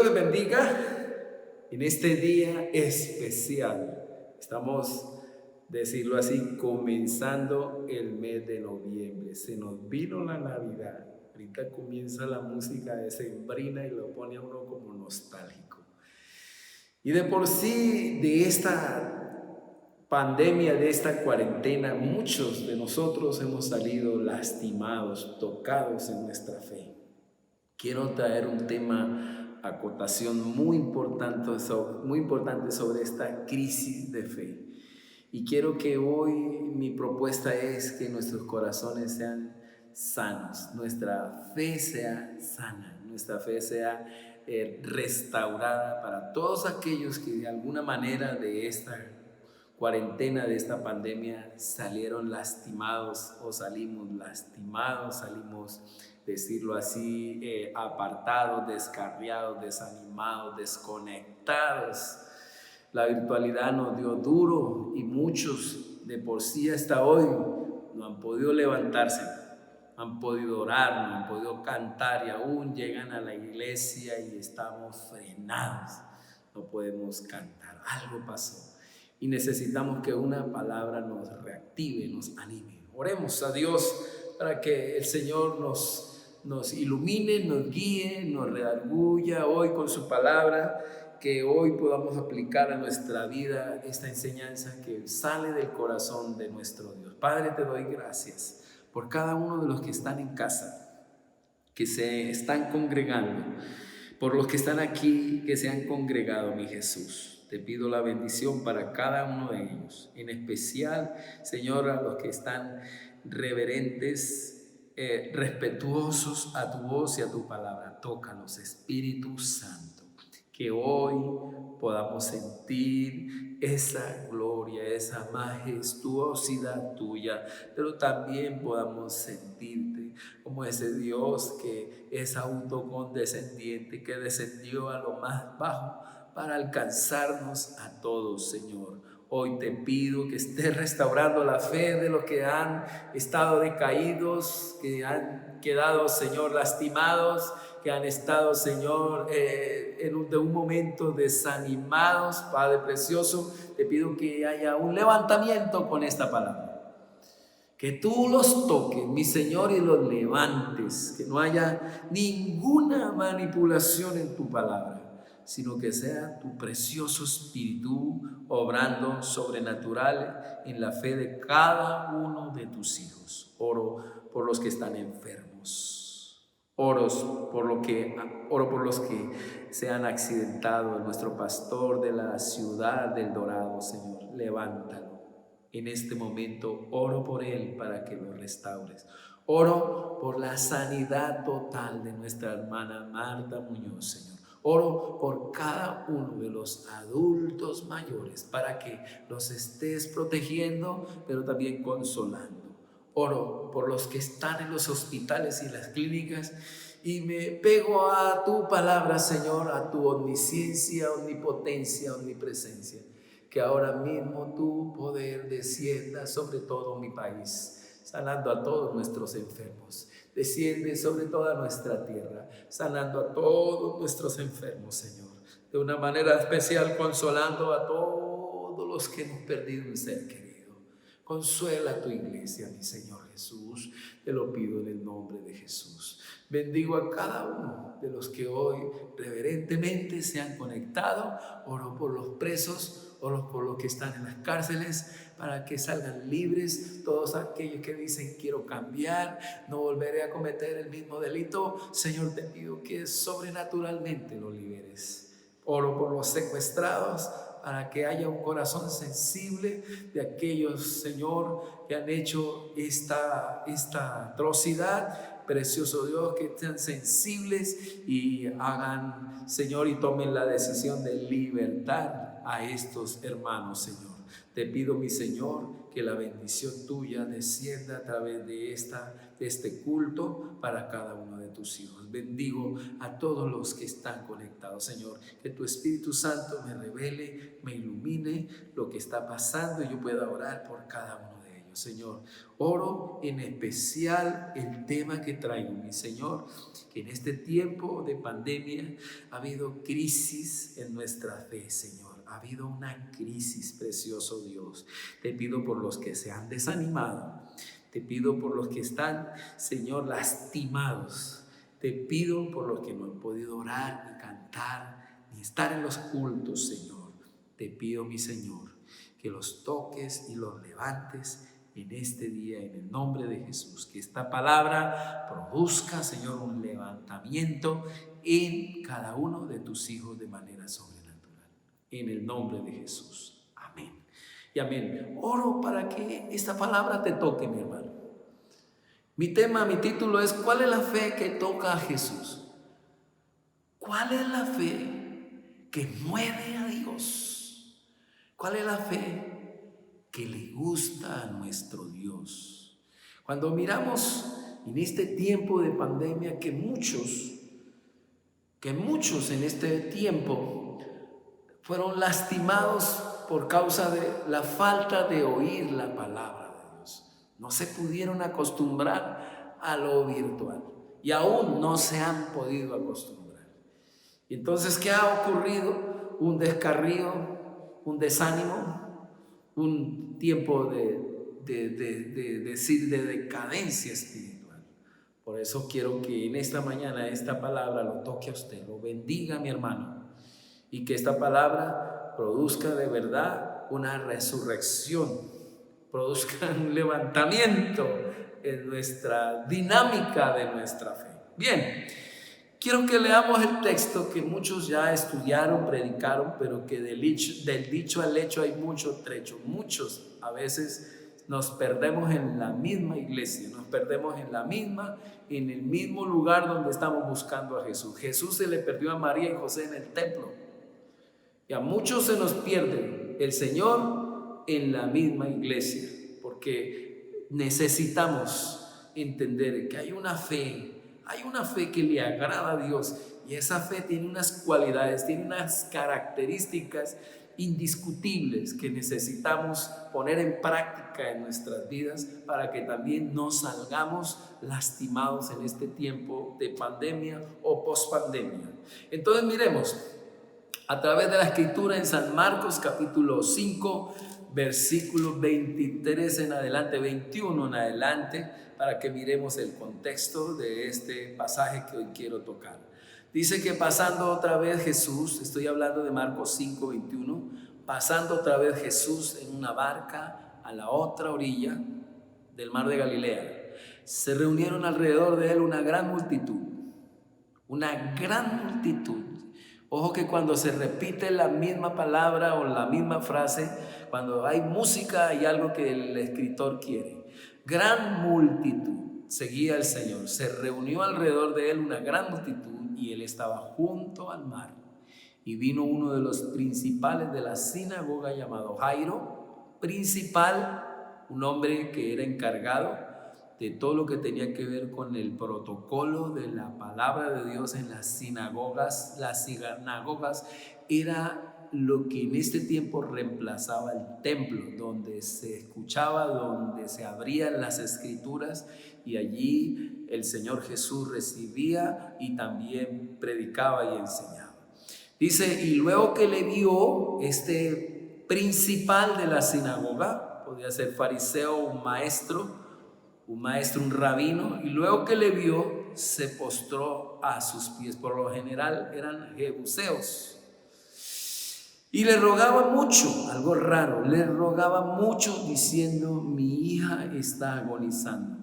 Dios les bendiga en este día especial. Estamos, decirlo así, comenzando el mes de noviembre. Se nos vino la Navidad. Ahorita comienza la música decembrina y lo pone a uno como nostálgico. Y de por sí, de esta pandemia, de esta cuarentena, muchos de nosotros hemos salido lastimados, tocados en nuestra fe. Quiero traer un tema, acotación muy importante sobre esta crisis de fe. Y quiero que hoy mi propuesta es que nuestros corazones sean sanos, nuestra fe sea sana, nuestra fe sea restaurada para todos aquellos que de alguna manera de esta cuarentena, de esta pandemia, salieron lastimados o salimos lastimados, salimos, decirlo así, apartados, descarriados, desanimados, desconectados. La virtualidad nos dio duro y muchos de por sí hasta hoy no han podido levantarse, han podido orar, no han podido cantar y aún llegan a la iglesia y estamos frenados, no podemos cantar, algo pasó. Y necesitamos que una palabra nos reactive, nos anime. Oremos a Dios para que el Señor nos ilumine, nos guíe, nos redarguya hoy con su palabra, que hoy podamos aplicar a nuestra vida esta enseñanza que sale del corazón de nuestro Dios. Padre, te doy gracias por cada uno de los que están en casa, que se están congregando, por los que están aquí, que se han congregado, mi Jesús. Te pido la bendición para cada uno de ellos, en especial, Señor, a los que están reverentes, respetuosos a tu voz y a tu palabra. Tócalos, Espíritu Santo, que hoy podamos sentir esa gloria, esa majestuosidad tuya, pero también podamos sentirte como ese Dios que es autocondescendiente, que descendió a lo más bajo para alcanzarnos a todos, Señor. Hoy te pido que estés restaurando la fe de los que han estado decaídos, que han quedado, Señor, lastimados, que han estado, Señor, de un momento desanimados. Padre precioso, te pido que haya un levantamiento con esta palabra. Que tú los toques, mi Señor, y los levantes. Que no haya ninguna manipulación en tu palabra, sino que sea tu precioso Espíritu obrando sobrenatural en la fe de cada uno de tus hijos. Oro por los que están enfermos. Oro por los que se han accidentado. Nuestro pastor de la ciudad del Dorado, Señor, levántalo. En este momento oro por él para que lo restaures. Oro por la sanidad total de nuestra hermana Marta Muñoz, Señor. Oro por cada uno de los adultos mayores para que los estés protegiendo, pero también consolando. Oro por los que están en los hospitales y las clínicas y me pego a tu palabra, Señor, a tu omnisciencia, omnipotencia, omnipresencia. Que ahora mismo tu poder descienda sobre todo mi país, sanando a todos nuestros enfermos. Desciende sobre toda nuestra tierra, sanando a todos nuestros enfermos, Señor. De una manera especial, consolando a todos los que hemos perdido un ser querido. Consuela a tu iglesia, mi Señor Jesús. Te lo pido en el nombre de Jesús. Bendigo a cada uno de los que hoy reverentemente se han conectado. Oro por los presos, oro por los que están en las cárceles, para que salgan libres todos aquellos que dicen quiero cambiar, no volveré a cometer el mismo delito. Señor, te pido que sobrenaturalmente lo liberes. Oro por los secuestrados, para que haya un corazón sensible de aquellos, Señor, que han hecho esta atrocidad. Precioso Dios, que sean sensibles y hagan, Señor, y tomen la decisión de libertar a estos hermanos, Señor. Te pido, mi Señor, que la bendición tuya descienda a través de este culto para cada uno de tus hijos. Bendigo a todos los que están conectados, Señor. Que tu Espíritu Santo me revele, me ilumine lo que está pasando y yo pueda orar por cada uno de ellos. año. Señor, oro en especial el tema que traigo, mi Señor, que en este tiempo de pandemia ha habido crisis en nuestra fe, Señor. Ha habido una crisis, precioso Dios. Te pido por los que se han desanimado. Te pido por los que están, Señor, lastimados. Te pido por los que no han podido orar, ni cantar, ni estar en los cultos, Señor. Te pido, mi Señor, que los toques y los levantes en este día, en el nombre de Jesús. Que esta palabra produzca, Señor, un levantamiento en cada uno de tus hijos de manera sobrenatural. En el nombre de Jesús. Amén. Y amén. Oro para que esta palabra te toque, mi hermano. Mi título es: ¿cuál es la fe que toca a Jesús? ¿Cuál es la fe que mueve a Dios? ¿Cuál es la fe que le gusta a nuestro Dios? Cuando miramos en este tiempo de pandemia que muchos en este tiempo fueron lastimados por causa de la falta de oír la palabra de Dios. No se pudieron acostumbrar a lo virtual y aún no se han podido acostumbrar. Y entonces, ¿qué ha ocurrido? Un descarrío, un desánimo, un tiempo de decadencia espiritual. Por eso quiero que en esta mañana esta palabra lo toque a usted, lo bendiga, mi hermano, y que esta palabra produzca de verdad una resurrección, produzca un levantamiento en nuestra dinámica de nuestra fe. Bien, quiero que leamos el texto que muchos ya estudiaron, predicaron, pero que del dicho al hecho hay mucho trecho. Muchos a veces nos perdemos en la misma iglesia, nos perdemos en el mismo lugar donde estamos buscando a Jesús. Jesús se le perdió a María y José en el templo. Y a muchos se nos pierde el Señor en la misma iglesia, porque necesitamos entender que hay una fe que le agrada a Dios, y esa fe tiene unas cualidades, tiene unas características indiscutibles que necesitamos poner en práctica en nuestras vidas para que también no salgamos lastimados en este tiempo de pandemia o pospandemia. Entonces miremos a través de la escritura en San Marcos capítulo 5, versículos 23 en adelante, 21 en adelante, para que miremos el contexto de este pasaje que hoy quiero tocar. Dice que pasando otra vez Jesús, estoy hablando de Marcos 5, 21, pasando otra vez Jesús en una barca a la otra orilla del mar de Galilea, se reunieron alrededor de él una gran multitud. Ojo que cuando se repite la misma palabra o la misma frase, cuando hay música, hay algo que el escritor quiere. Gran multitud seguía al Señor. Se reunió alrededor de él una gran multitud y él estaba junto al mar. Y vino uno de los principales de la sinagoga llamado Jairo, un hombre que era encargado de todo lo que tenía que ver con el protocolo de la palabra de Dios en las sinagogas. Las sinagogas era lo que en este tiempo reemplazaba el templo, donde se escuchaba, donde se abrían las escrituras, y allí el Señor Jesús recibía y también predicaba y enseñaba. Dice, y luego que le vio este principal de la sinagoga, podía ser fariseo, un maestro, un rabino, y luego que le vio, se postró a sus pies. Por lo general eran jebuseos. Y le rogaba mucho, algo raro, le rogaba mucho diciendo: mi hija está agonizando.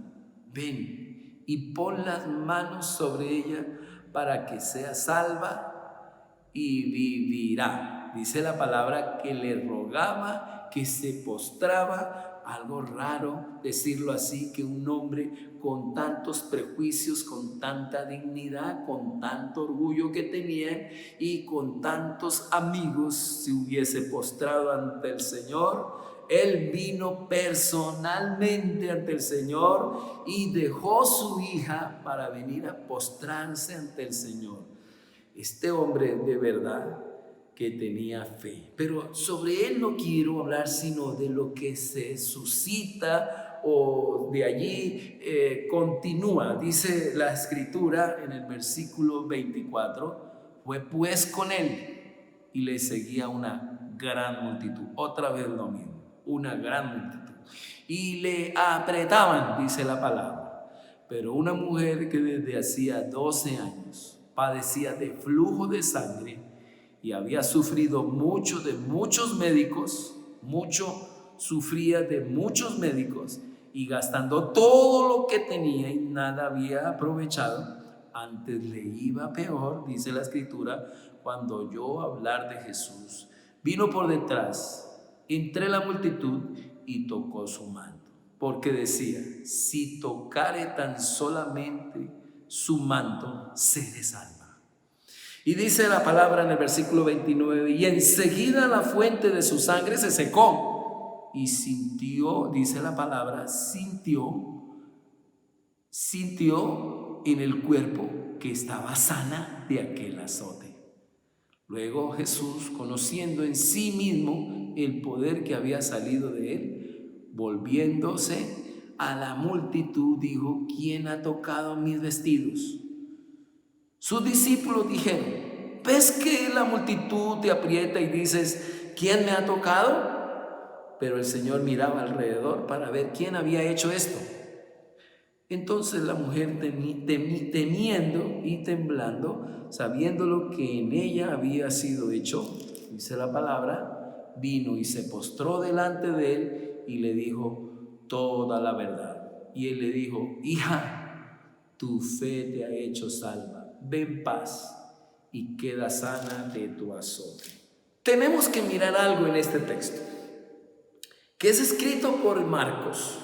Ven y pon las manos sobre ella para que sea salva y vivirá. Dice la palabra que le rogaba, que se postraba. Algo raro decirlo así, que un hombre con tantos prejuicios, con tanta dignidad, con tanto orgullo que tenía y con tantos amigos, se hubiese postrado ante el Señor. Él vino personalmente ante el Señor y dejó su hija para venir a postrarse ante el Señor. Este hombre de verdad que tenía fe. Pero sobre él no quiero hablar, sino de lo que se suscita o de allí continúa. Dice la escritura en el versículo 24, fue pues con él y le seguía una gran multitud. Otra vez lo mismo, una gran multitud. Y le apretaban, dice la palabra. Pero una mujer que desde hacía 12 años padecía de flujo de sangre y había sufrido mucho de muchos médicos, sufría de muchos médicos, y gastando todo lo que tenía y nada había aprovechado, antes le iba peor, dice la escritura, cuando oyó hablar de Jesús. Vino por detrás, entre la multitud, y tocó su manto, porque decía: si tocare tan solamente su manto, seré salva. Y dice la palabra en el versículo 29, y enseguida la fuente de su sangre se secó, y sintió, dice la palabra, sintió en el cuerpo que estaba sana de aquel azote. Luego Jesús, conociendo en sí mismo el poder que había salido de él, volviéndose a la multitud, dijo: ¿quién ha tocado mis vestidos? Sus discípulos dijeron: ¿ves que la multitud te aprieta y dices: ¿quién me ha tocado? Pero el Señor miraba alrededor para ver quién había hecho esto. Entonces la mujer, temiendo y temblando, sabiendo lo que en ella había sido hecho, dice la palabra, vino y se postró delante de él y le dijo toda la verdad. Y él le dijo: hija, tu fe te ha hecho salva, ve en paz y queda sana de tu azote. Tenemos que mirar algo en este texto, que es escrito por Marcos.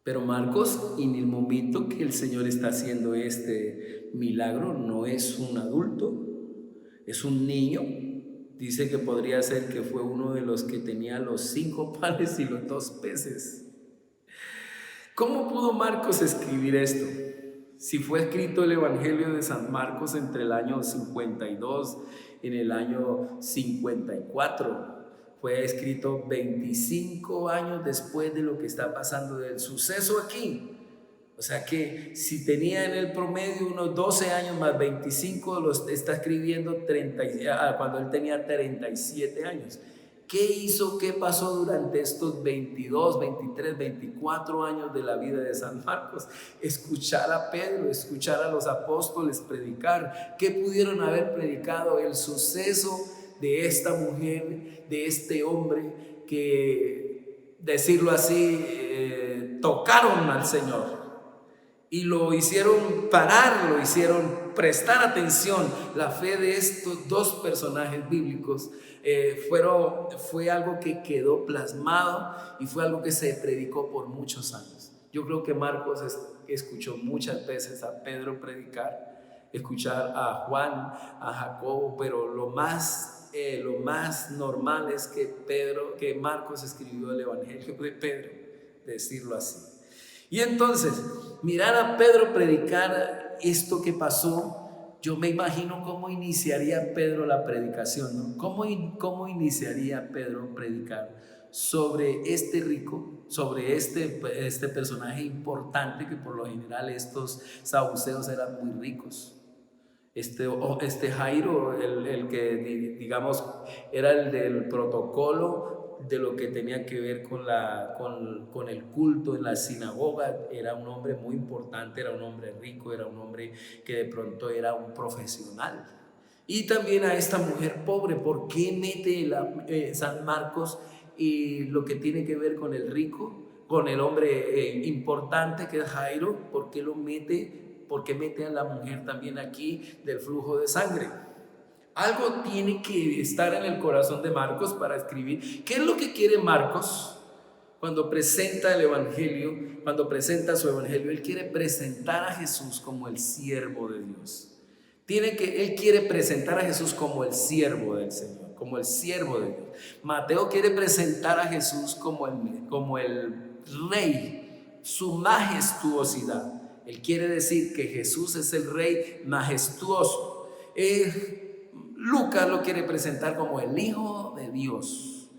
Pero Marcos, en el momento que el Señor está haciendo este milagro, no es un adulto, es un niño. Dice que podría ser que fue uno de los que tenía los 5 panes y los 2 peces. ¿Cómo pudo Marcos escribir esto? Si fue escrito el Evangelio de San Marcos entre el año 52 y en el año 54. Fue escrito 25 años después de lo que está pasando del suceso aquí. O sea que si tenía en el promedio unos 12 años más 25, los está escribiendo cuando él tenía 37 años. ¿Qué hizo? ¿Qué pasó durante estos 22, 23, 24 años de la vida de San Marcos? Escuchar a Pedro, escuchar a los apóstoles predicar. ¿Qué pudieron haber predicado? El suceso de esta mujer, de este hombre que, decirlo así, tocaron al Señor y lo hicieron parar, lo hicieron prestar atención. La fe de estos 2 personajes bíblicos fue algo que quedó plasmado y fue algo que se predicó por muchos años. Yo creo que Marcos escuchó muchas veces a Pedro predicar, escuchar a Juan, a Jacobo, pero lo más normal es que Marcos escribió el Evangelio de Pedro, decirlo así. Y entonces, mirar a Pedro predicar esto que pasó, yo me imagino cómo iniciaría Pedro la predicación, ¿no? ¿Cómo iniciaría Pedro predicar sobre este rico, sobre este personaje importante, que por lo general estos saduceos eran muy ricos? Este Jairo, el que digamos era el del protocolo de lo que tenía que ver con el culto en la sinagoga, era un hombre muy importante, era un hombre rico, era un hombre que de pronto era un profesional. Y también a esta mujer pobre. ¿Por qué mete San Marcos y lo que tiene que ver con el rico, con el hombre importante que es Jairo? ¿Por qué lo mete? Porque mete a la mujer también aquí del flujo de sangre. Algo tiene que estar en el corazón de Marcos para escribir. ¿Qué es lo que quiere Marcos cuando presenta el Evangelio? Cuando presenta su Evangelio, él quiere presentar a Jesús como el siervo de Dios. Él quiere presentar a Jesús como el siervo del Señor, como el siervo de Dios. Mateo quiere presentar a Jesús como el rey, su majestuosidad. Él quiere decir que Jesús es el rey majestuoso. Lucas lo quiere presentar como el Hijo de Dios.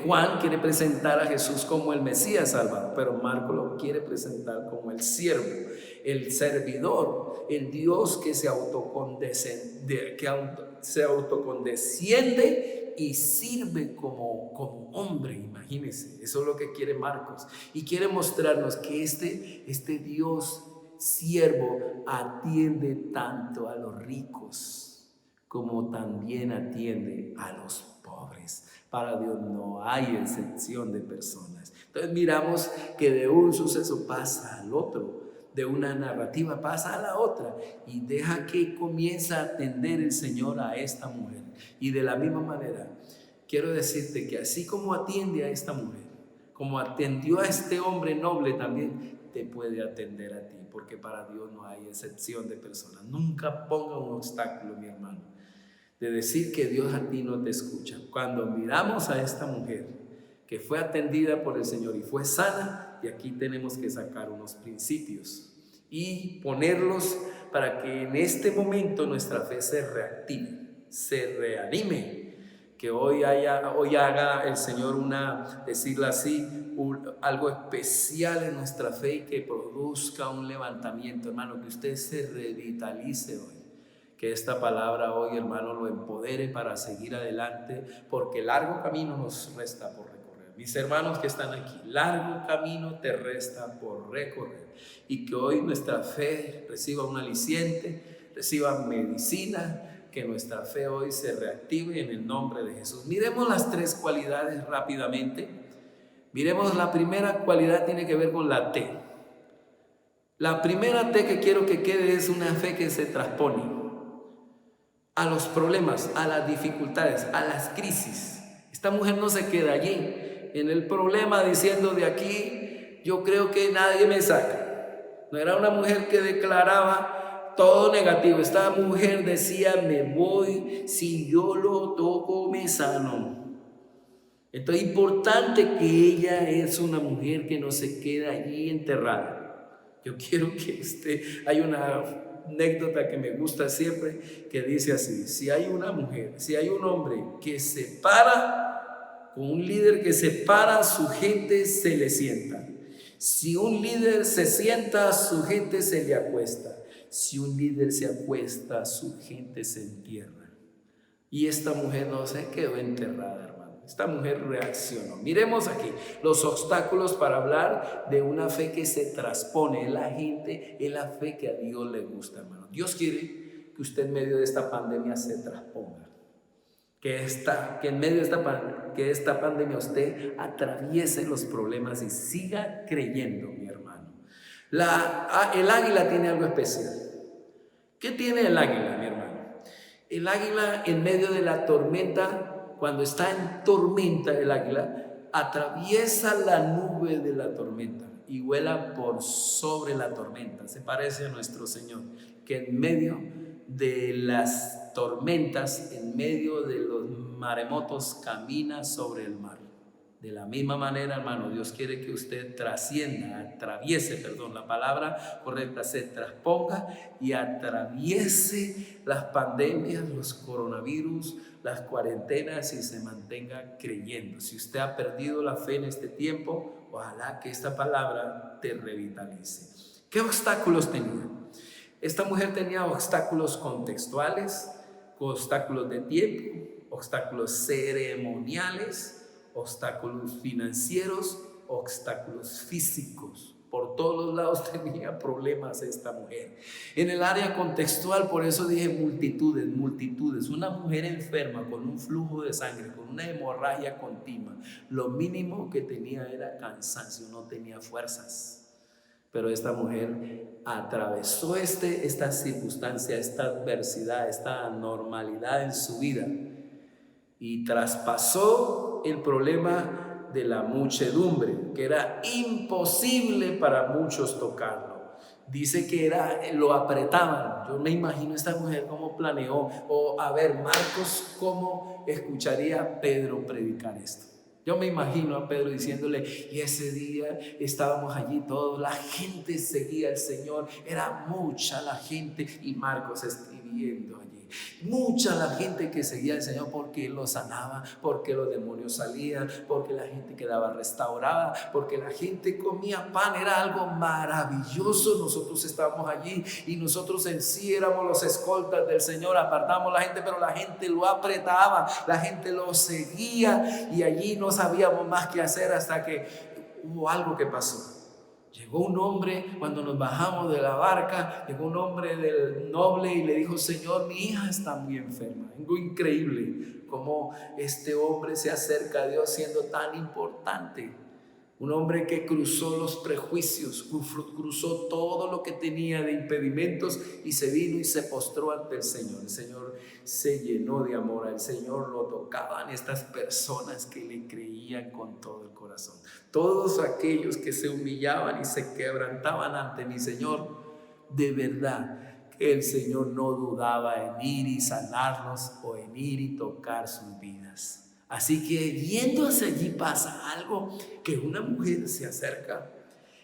Juan quiere presentar a Jesús como el Mesías Salvador, pero Marco lo quiere presentar como el siervo, el servidor, el Dios que se autocondesciende y sirve como hombre. Imagínense, eso es lo que quiere Marcos, y quiere mostrarnos que este Dios siervo atiende tanto a los ricos como también atiende a los pobres. Para Dios no hay excepción de personas. Entonces miramos que de un suceso pasa al otro, de una narrativa pasa a la otra, y deja que comienza a atender el Señor a esta mujer. Y de la misma manera quiero decirte que así como atiende a esta mujer, como atendió a este hombre noble, también te puede atender a ti, porque para Dios no hay excepción de personas. Nunca ponga un obstáculo, mi hermano, de decir que Dios a ti no te escucha. Cuando miramos a esta mujer que fue atendida por el Señor y fue sana, y aquí tenemos que sacar unos principios y ponerlos para que en este momento nuestra fe se reactive, se reanime, que hoy haga el Señor decirlo así, algo especial en nuestra fe, y que produzca un levantamiento, hermano, que usted se revitalice hoy. Que esta palabra hoy, hermano, lo empodere para seguir adelante, porque largo camino nos resta por recorrer. Mis hermanos que están aquí, largo camino te resta por recorrer, y que hoy nuestra fe reciba un aliciente, reciba medicina, que nuestra fe hoy se reactive en el nombre de Jesús. Miremos las tres cualidades rápidamente. Miremos, la primera cualidad tiene que ver con la T. La primera T que quiero que quede es una fe que se transpone a los problemas, a las dificultades, a las crisis. Esta mujer no se queda allí en el problema diciendo: de aquí yo creo que nadie me saca. No era una mujer que declaraba todo negativo. Esta mujer decía: me voy, si yo lo toco me sano. Entonces es importante que ella es una mujer que no se queda allí enterrada. Yo quiero que hay una anécdota que me gusta siempre, que dice así: si hay una mujer, si hay un hombre que se para, con un líder que se para, su gente se le sienta. Si un líder se sienta, su gente se le acuesta. Si un líder se acuesta, su gente se entierra. Y esta mujer no se quedó enterrada, hermano. Esta mujer reaccionó. Miremos aquí los obstáculos para hablar de una fe que se transpone en la gente, en la fe que a Dios le gusta, hermano. Dios quiere que usted en medio de esta pandemia se transponga, que en medio de esta pandemia usted atraviese los problemas y siga creyendo, mi hermano. El águila tiene algo especial. ¿Qué tiene el águila, mi hermano? El águila, en medio de la tormenta, cuando está en tormenta, el águila atraviesa la nube de la tormenta y vuela por sobre la tormenta. Se parece a nuestro Señor, que en medio de las tormentas, en medio de los maremotos, camina sobre el mar. De la misma manera, hermano, Dios quiere que usted la palabra correcta, se transponga y atraviese las pandemias, los coronavirus, las cuarentenas, y se mantenga creyendo. Si usted ha perdido la fe en este tiempo, ojalá que esta palabra te revitalice. ¿Qué obstáculos tenía? Esta mujer tenía obstáculos contextuales, obstáculos de tiempo, obstáculos ceremoniales, obstáculos financieros, obstáculos físicos. Por todos los lados tenía problemas esta mujer. En el área contextual, por eso dije multitudes. Una mujer enferma con un flujo de sangre, con una hemorragia continua. Lo mínimo que tenía era cansancio, no tenía fuerzas. Pero esta mujer atravesó esta circunstancia, esta adversidad, esta anormalidad en su vida, y traspasó el problema de la muchedumbre, que era imposible para muchos tocarlo. Dice que lo apretaban. Yo me imagino esta mujer cómo planeó, o a ver, Marcos, cómo escucharía a Pedro predicar esto. Yo me imagino a Pedro diciéndole: y ese día estábamos allí todos, la gente seguía al Señor, era mucha la gente, y Marcos escribiendo allí. Mucha la gente que seguía al Señor porque Él los sanaba, porque los demonios salían, porque la gente quedaba restaurada, porque la gente comía pan. Era algo maravilloso. Nosotros estábamos allí y nosotros en sí éramos los escoltas del Señor. Apartamos la gente, pero la gente lo apretaba, la gente lo seguía y allí no sabíamos más qué hacer hasta que hubo algo que pasó. Llegó un hombre, cuando nos bajamos de la barca, llegó un hombre del noble y le dijo: Señor, mi hija está muy enferma. Algo increíble cómo este hombre se acerca a Dios siendo tan importante. Un hombre que cruzó los prejuicios, cruzó todo lo que tenía de impedimentos y se vino y se postró ante el Señor. El Señor se llenó de amor, al Señor lo tocaban estas personas que le creían con todo el corazón. Todos aquellos que se humillaban y se quebrantaban ante mi Señor, de verdad que el Señor no dudaba en ir y sanarlos o en ir y tocar sus vidas. Así que viendo hacia allí pasa algo, que una mujer se acerca.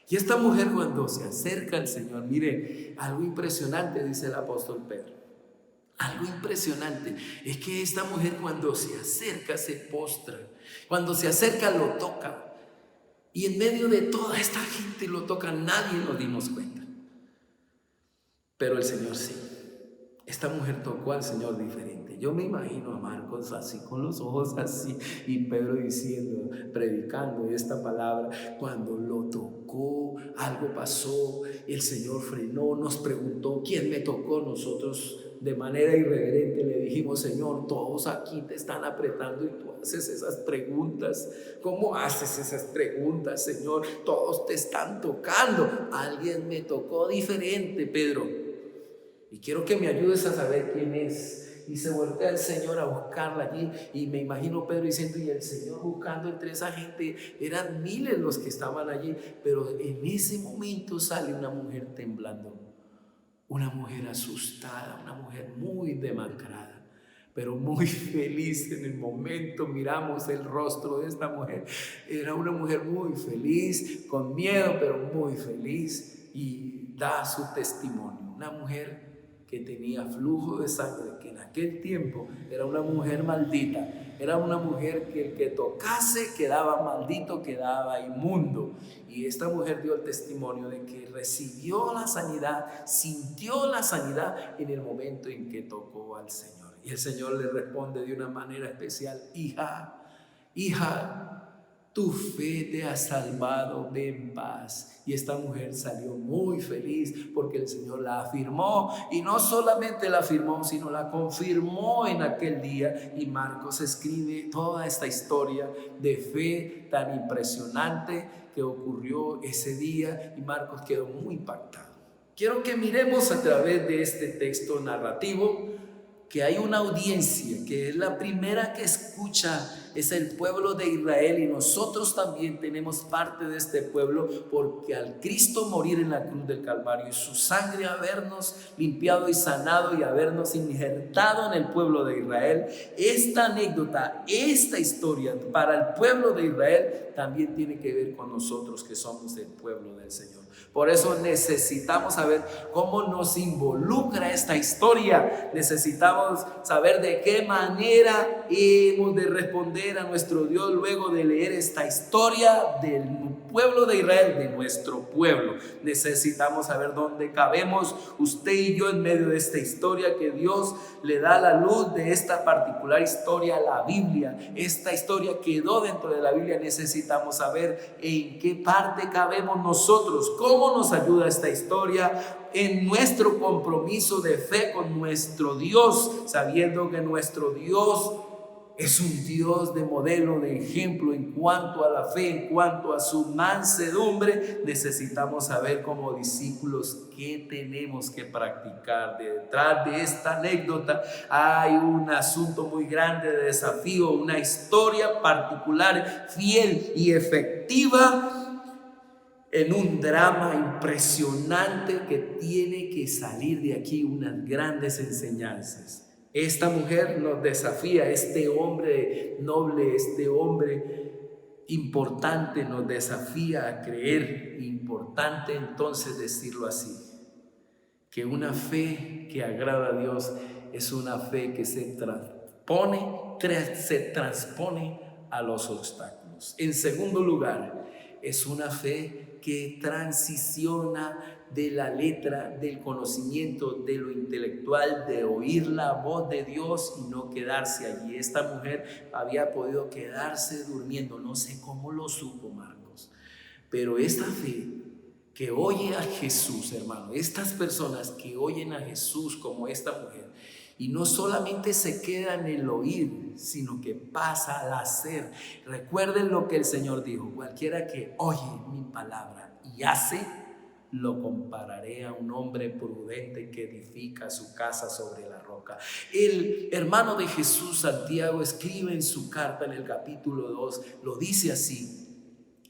Y esta mujer, cuando se acerca al Señor, mire, algo impresionante, dice el apóstol Pedro. Algo impresionante es que esta mujer, cuando se acerca, se postra. Cuando se acerca, lo toca. Y en medio de toda esta gente lo toca. Nadie nos dimos cuenta, pero el Señor sí. Esta mujer tocó al Señor diferente. Yo me imagino a Marcos así, con los ojos así, y Pedro diciendo, predicando esta palabra. Cuando lo tocó, algo pasó. El Señor frenó, nos preguntó: ¿quién me tocó? Nosotros de manera irreverente le dijimos: Señor, todos aquí te están apretando y tú haces esas preguntas. ¿Cómo haces esas preguntas, Señor? Todos te están tocando. Alguien me tocó diferente, Pedro, y quiero que me ayudes a saber quién es. Y se voltea el Señor a buscarla allí. Y me imagino Pedro diciendo, y el Señor buscando entre esa gente. Eran miles los que estaban allí. Pero en ese momento sale una mujer temblando. Una mujer asustada, una mujer muy demacrada, pero muy feliz. En el momento miramos el rostro de esta mujer. Era una mujer muy feliz, con miedo, pero muy feliz. Y da su testimonio. Una mujer que tenía flujo de sangre, que en aquel tiempo era una mujer maldita, era una mujer que el que tocase quedaba maldito, quedaba inmundo. Y esta mujer dio el testimonio de que recibió la sanidad, sintió la sanidad en el momento en que tocó al Señor. Y el Señor le responde de una manera especial: hija, tu fe te ha salvado, ve en paz. Y esta mujer salió muy feliz porque el Señor la afirmó, y no solamente la afirmó, sino la confirmó en aquel día. Y Marcos escribe toda esta historia de fe tan impresionante que ocurrió ese día, y Marcos quedó muy impactado. Quiero que miremos a través de este texto narrativo que hay una audiencia que es la primera que escucha, es el pueblo de Israel, y nosotros también tenemos parte de este pueblo, porque al Cristo morir en la cruz del Calvario y su sangre habernos limpiado y sanado y habernos injertado en el pueblo de Israel, esta anécdota, esta historia para el pueblo de Israel también tiene que ver con nosotros que somos el pueblo del Señor. Por eso necesitamos saber cómo nos involucra esta historia. Necesitamos saber de qué manera hemos de responder a nuestro Dios luego de leer esta historia del pueblo de Israel, de nuestro pueblo. Necesitamos saber dónde cabemos usted y yo en medio de esta historia que Dios le da la luz de esta particular historia, la Biblia. Esta historia quedó dentro de la Biblia. Necesitamos saber en qué parte cabemos nosotros, cómo nos ayuda esta historia en nuestro compromiso de fe con nuestro Dios, sabiendo que nuestro Dios es un Dios de modelo, de ejemplo en cuanto a la fe, en cuanto a su mansedumbre. Necesitamos saber como discípulos qué tenemos que practicar. Detrás de esta anécdota hay un asunto muy grande de desafío, una historia particular, fiel y efectiva en un drama impresionante que tiene que salir de aquí unas grandes enseñanzas. Esta mujer nos desafía, este hombre noble, este hombre importante nos desafía a creer. Importante entonces decirlo así, que una fe que agrada a Dios es una fe que se transpone a los obstáculos. En segundo lugar, es una fe que transiciona de la letra, del conocimiento, de lo intelectual, de oír la voz de Dios y no quedarse allí. Esta mujer había podido quedarse durmiendo, no sé cómo lo supo Marcos, pero esta fe que oye a Jesús, hermano, estas personas que oyen a Jesús como esta mujer, y no solamente se queda en el oír, sino que pasa al hacer. Recuerden lo que el Señor dijo: cualquiera que oye mi palabra y hace, lo compararé a un hombre prudente que edifica su casa sobre la roca. El hermano de Jesús, Santiago, escribe en su carta en el capítulo 2, lo dice así: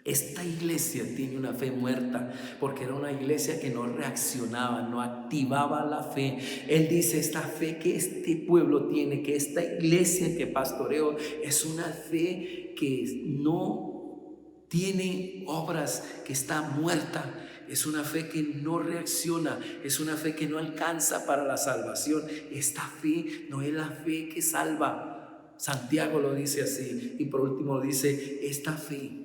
esta iglesia tiene una fe muerta, porque era una iglesia que no reaccionaba, no activaba la fe. Él dice: esta fe que este pueblo tiene, que esta iglesia que pastoreo, es una fe que no tiene obras, que está muerta. Es una fe que no reacciona, es una fe que no alcanza para la salvación. Esta fe no es la fe que salva. Santiago lo dice así. Y por último dice: esta fe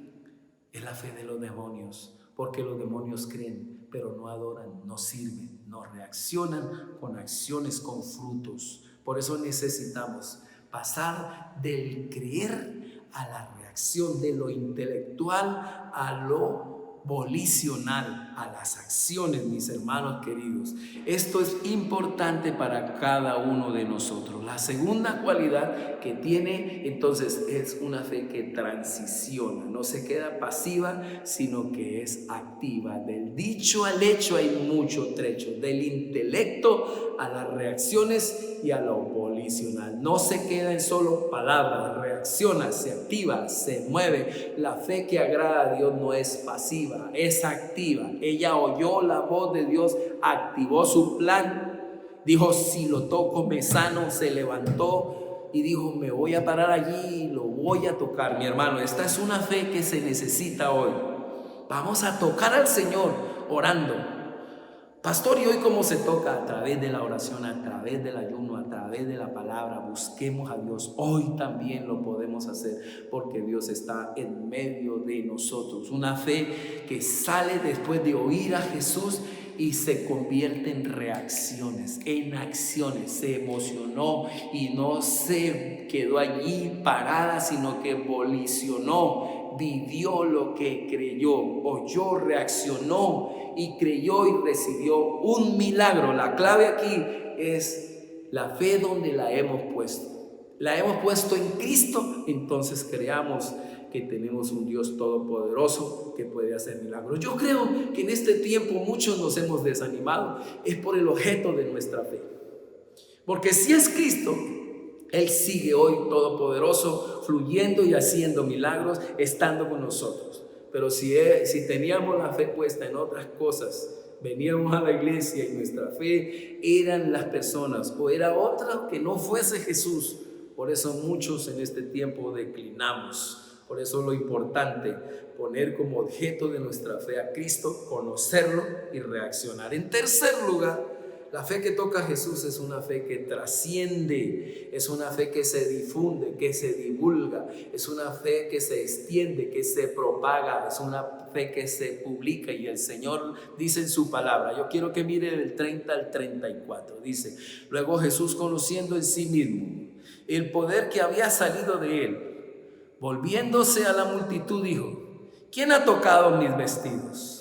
es la fe de los demonios, porque los demonios creen, pero no adoran, no sirven, no reaccionan con acciones, con frutos. Por eso necesitamos pasar del creer a la reacción, de lo intelectual a lo volicional, a las acciones, mis hermanos queridos. Esto es importante para cada uno de nosotros. La segunda cualidad que tiene entonces es una fe que transiciona, no se queda pasiva, sino que es activa. Del dicho al hecho hay mucho trecho, del intelecto a las reacciones y a lo volicional. No se queda en solo palabras, reacciona, se activa, se mueve. La fe que agrada a Dios no es pasiva, es activa. Ella oyó la voz de Dios, activó su plan, dijo: si lo toco me sano. Se levantó y dijo: me voy a parar allí y lo voy a tocar. Mi hermano, esta es una fe que se necesita hoy. Vamos a tocar al Señor orando. Pastor, ¿y hoy cómo se toca? A través de la oración, a través del ayuno, a través de la palabra. Busquemos a Dios. Hoy también lo podemos hacer, porque Dios está en medio de nosotros. Una fe que sale después de oír a Jesús y se convierte en reacciones, en acciones. Se emocionó y no se quedó allí parada, sino que volicionó, vivió lo que creyó, oyó, reaccionó y creyó y recibió un milagro. La clave aquí es la fe donde la hemos puesto. La hemos puesto en Cristo, entonces creamos que tenemos un Dios todopoderoso que puede hacer milagros. Yo creo que en este tiempo muchos nos hemos desanimado, es por el objeto de nuestra fe. Porque si es Cristo, Él sigue hoy todopoderoso, fluyendo y haciendo milagros, estando con nosotros. Pero si teníamos la fe puesta en otras cosas, veníamos a la iglesia y nuestra fe eran las personas, o era otra que no fuese Jesús. Por eso muchos en este tiempo declinamos. Por eso lo importante, poner como objeto de nuestra fe a Cristo, conocerlo y reaccionar. En tercer lugar, la fe que toca a Jesús es una fe que trasciende, es una fe que se difunde, que se divulga, es una fe que se extiende, que se propaga, es una fe que se publica. Y el Señor dice en su palabra, yo quiero que mire del 30 al 34, dice: luego Jesús, conociendo en sí mismo el poder que había salido de él, volviéndose a la multitud, dijo: ¿quién ha tocado mis vestidos?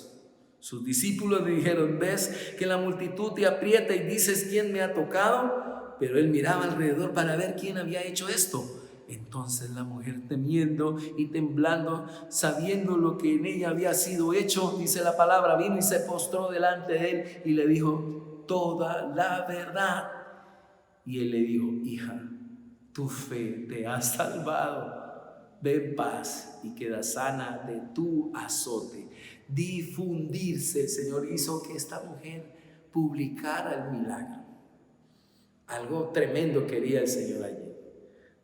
Sus discípulos le dijeron: ves que la multitud te aprieta y dices: ¿quién me ha tocado? Pero él miraba alrededor para ver quién había hecho esto. Entonces la mujer, temiendo y temblando, sabiendo lo que en ella había sido hecho, dice la palabra, vino y se postró delante de él y le dijo toda la verdad. Y él le dijo: hija, tu fe te ha salvado. Ve en paz y queda sana de tu azote. Difundirse, el Señor hizo que esta mujer publicara el milagro. Algo tremendo quería el Señor allí.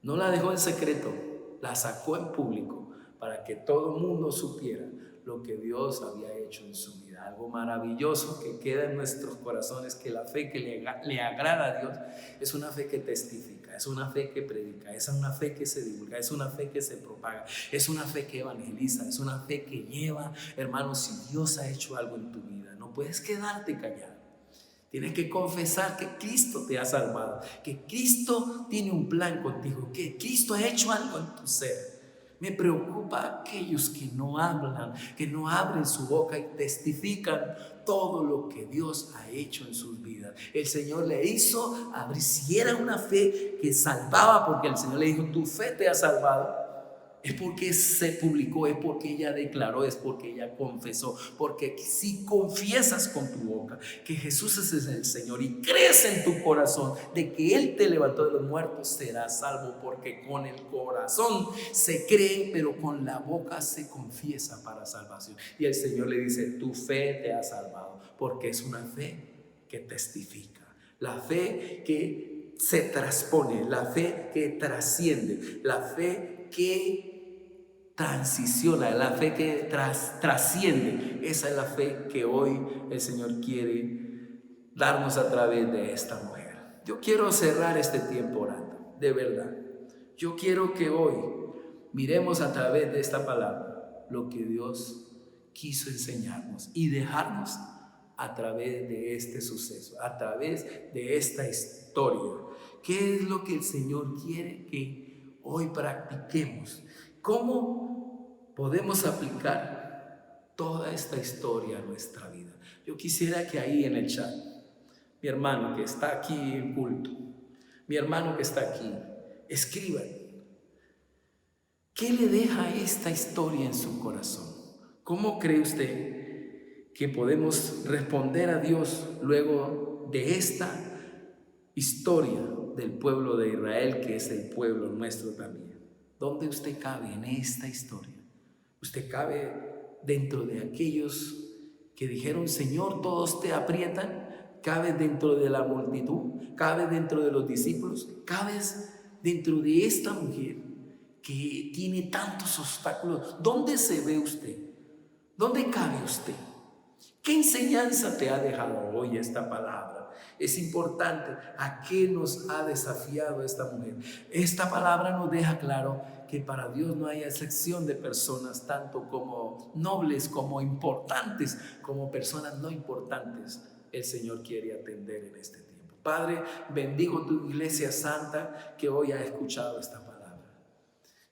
No la dejó en secreto, la sacó en público para que todo el mundo supiera lo que Dios había hecho en su vida. Algo maravilloso que queda en nuestros corazones, que la fe que le agrada a Dios es una fe que testifica, es una fe que predica, es una fe que se divulga, es una fe que se propaga, es una fe que evangeliza, es una fe que lleva. Hermanos, si Dios ha hecho algo en tu vida, no puedes quedarte callado. Tienes que confesar que Cristo te ha salvado, que Cristo tiene un plan contigo, que Cristo ha hecho algo en tu ser. Me preocupa aquellos que no hablan, que no abren su boca y testifican todo lo que Dios ha hecho en sus vidas. El Señor le hizo abrir, si era una fe que salvaba, porque el Señor le dijo, tu fe te ha salvado. Es porque se publicó, es porque ella declaró, es porque ella confesó. Porque si confiesas con tu boca que Jesús es el Señor y crees en tu corazón de que Él te levantó de los muertos, serás salvo. Porque con el corazón se cree, pero con la boca se confiesa para salvación. Y el Señor le dice, tu fe te ha salvado, porque es una fe que testifica. La fe que se transpone, la fe que trasciende, la fe que transiciona, la fe que trasciende. Esa es la fe que hoy el Señor quiere darnos a través de esta mujer. Yo quiero cerrar este tiempo orando, de verdad. Yo quiero que hoy miremos a través de esta palabra lo que Dios quiso enseñarnos y dejarnos a través de este suceso, a través de esta historia. ¿Qué es lo que el Señor quiere que hoy practiquemos? ¿Cómo podemos aplicar toda esta historia a nuestra vida? Yo quisiera que ahí en el chat, mi hermano que está aquí en culto, mi hermano que está aquí, escriban, ¿qué le deja esta historia en su corazón? ¿Cómo cree usted que podemos responder a Dios luego de esta historia del pueblo de Israel, que es el pueblo nuestro también? ¿Dónde usted cabe en esta historia? Usted cabe dentro de aquellos que dijeron, Señor, todos te aprietan. Cabe dentro de la multitud, cabe dentro de los discípulos, cabes dentro de esta mujer que tiene tantos obstáculos. ¿Dónde se ve usted? ¿Dónde cabe usted? ¿Qué enseñanza te ha dejado hoy esta palabra? Es importante. ¿A qué nos ha desafiado esta mujer? Esta palabra nos deja claro que para Dios no hay excepción de personas, tanto como nobles, como importantes, como personas no importantes. El Señor quiere atender en este tiempo. Padre, bendigo tu iglesia santa que hoy ha escuchado esta palabra,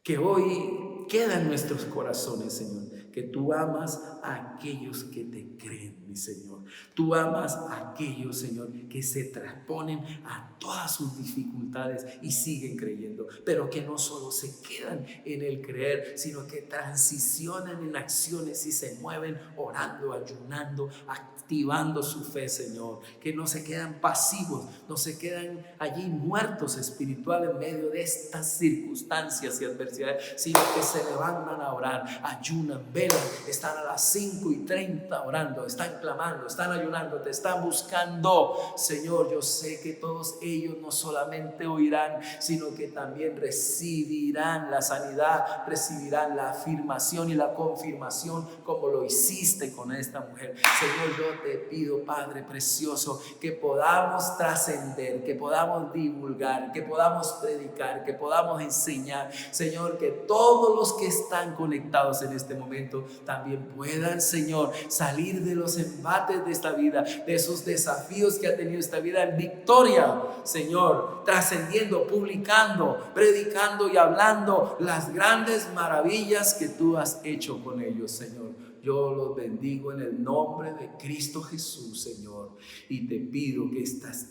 que hoy queda en nuestros corazones, Señor, que tú amas a aquellos que te creen, mi Señor. Tú amas a aquellos, Señor, que se transponen a todas sus dificultades y siguen creyendo, pero que no solo se quedan en el creer, sino que transicionan en acciones y se mueven orando, ayunando, activando su fe, Señor. Que no se quedan pasivos, no se quedan allí muertos espirituales en medio de estas circunstancias y adversidades, sino que se levantan a orar, ayunan, velan, están a las 5:30 orando, están clamando, están ayunando, te están buscando. Señor, yo sé que todos ellos no solamente oirán, sino que también recibirán la sanidad, recibirán la afirmación y la confirmación como lo hiciste con esta mujer. Señor, yo te pido, Padre precioso, que podamos trascender, que podamos divulgar, que podamos predicar, que podamos enseñar. Señor, que todos los que están conectados en este momento también puedan, Señor, salir de los embates de esta vida, de esos desafíos que ha tenido esta vida en victoria, Señor, trascendiendo, publicando, predicando y hablando las grandes maravillas que tú has hecho con ellos, Señor. Yo los bendigo en el nombre de Cristo Jesús, Señor, y te pido que estas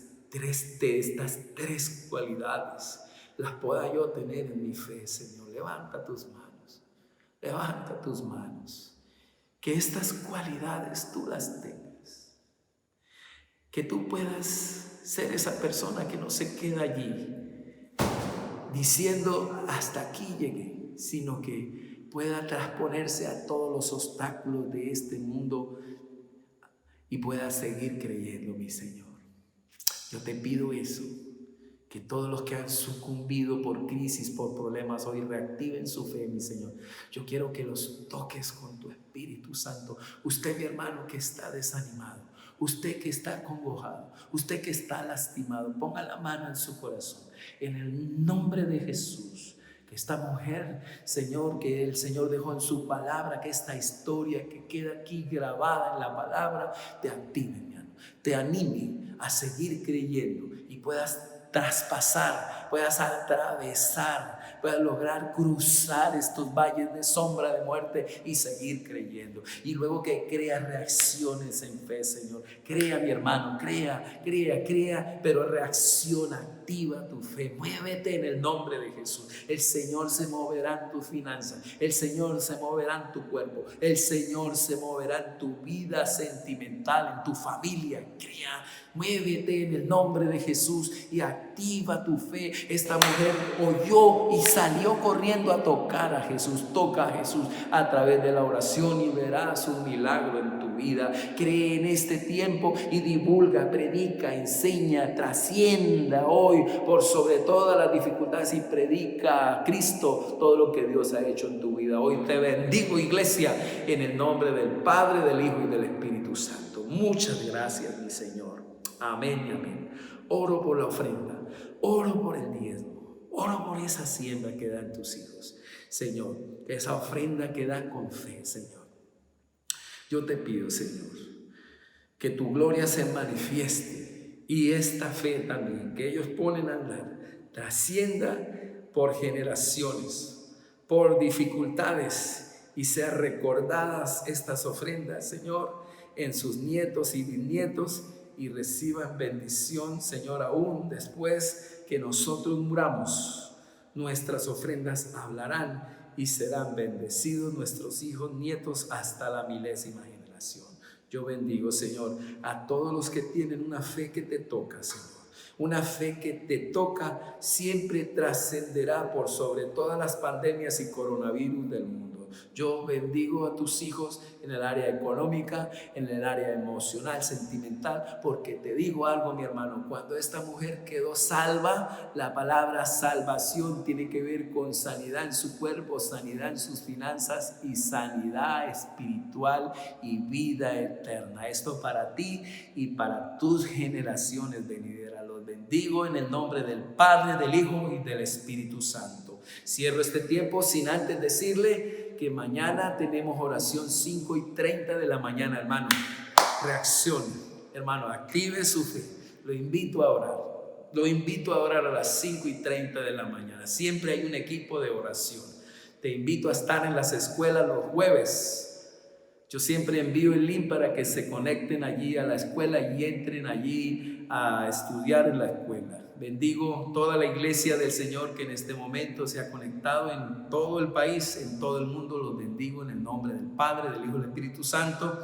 tres cualidades las pueda yo tener en mi fe, Señor. Levanta tus manos, levanta tus manos, que estas cualidades tú las tengas, que tú puedas ser esa persona que no se queda allí diciendo hasta aquí llegué, sino que pueda transponerse a todos los obstáculos de este mundo y pueda seguir creyendo, mi Señor. Yo te pido eso, Que todos los que han sucumbido por crisis, por problemas, hoy reactiven su fe, mi Señor. Yo quiero que los toques con tu Espíritu Santo. Usted, mi hermano, que está desanimado, usted que está acongojado, usted que está lastimado, ponga la mano en su corazón. En el nombre de Jesús, que esta mujer, Señor, que el Señor dejó en su palabra, que esta historia que queda aquí grabada en la palabra, te active, mi hermano, te anime a seguir creyendo y puedas traspasar, puedas atravesar, puedas lograr cruzar estos valles de sombra de muerte y seguir creyendo. Y luego que creas reacciones en fe, Señor. Crea, mi hermano, crea, pero reacciona, activa tu fe. Muévete en el nombre de Jesús. El Señor se moverá en tus finanzas, el Señor se moverá en tu cuerpo, el Señor se moverá en tu vida sentimental, en tu familia. Crea, muévete en el nombre de Jesús y activa tu fe. Esta mujer oyó y salió corriendo a tocar a Jesús. Toca a Jesús a través de la oración y verás un milagro en tu vida. Cree en este tiempo y divulga, predica, enseña, trascienda hoy por sobre todas las dificultades y predica a Cristo todo lo que Dios ha hecho en tu vida. Hoy te bendigo, iglesia, en el nombre del Padre, del Hijo y del Espíritu Santo. Muchas gracias, mi Señor. Amén y amén. Oro por la ofrenda, oro por el diezmo, oro por esa siembra que dan tus hijos. Señor, esa ofrenda que dan con fe, Señor. Yo te pido, Señor, que tu gloria se manifieste y esta fe también que ellos ponen a andar trascienda por generaciones, por dificultades y sean recordadas estas ofrendas, Señor, en sus nietos y bisnietos, y reciban bendición, Señor, aún después que nosotros muramos. Nuestras ofrendas hablarán y serán bendecidos nuestros hijos, nietos, hasta la 1000ª generación. Yo bendigo, Señor, a todos los que tienen una fe que te toca, Señor. Una fe que te toca siempre trascenderá por sobre todas las pandemias y coronavirus del mundo. Yo bendigo a tus hijos en el área económica, en el área emocional, sentimental, porque te digo algo, mi hermano, cuando esta mujer quedó salva, la palabra salvación tiene que ver con sanidad en su cuerpo, sanidad en sus finanzas y sanidad espiritual y vida eterna. Esto para ti y para tus generaciones venideras. Los bendigo en el nombre del Padre, del Hijo y del Espíritu Santo. Cierro este tiempo sin antes decirle que mañana tenemos oración 5:30 de la mañana, hermano. Reaccione, hermano, active su fe. Lo invito a orar. Lo invito a orar a las 5:30 de la mañana. Siempre hay un equipo de oración. Te invito a estar en las escuelas los jueves. Yo siempre envío el link para que se conecten allí a la escuela y entren allí a estudiar en la escuela. Bendigo toda la iglesia del Señor que en este momento se ha conectado en todo el país, en todo el mundo. Los bendigo en el nombre del Padre, del Hijo y del Espíritu Santo.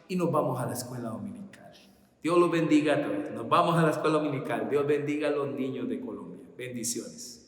Y nos vamos a la escuela dominical. Dios los bendiga a todos. Nos vamos a la escuela dominical. Dios bendiga a los niños de Colombia. Bendiciones.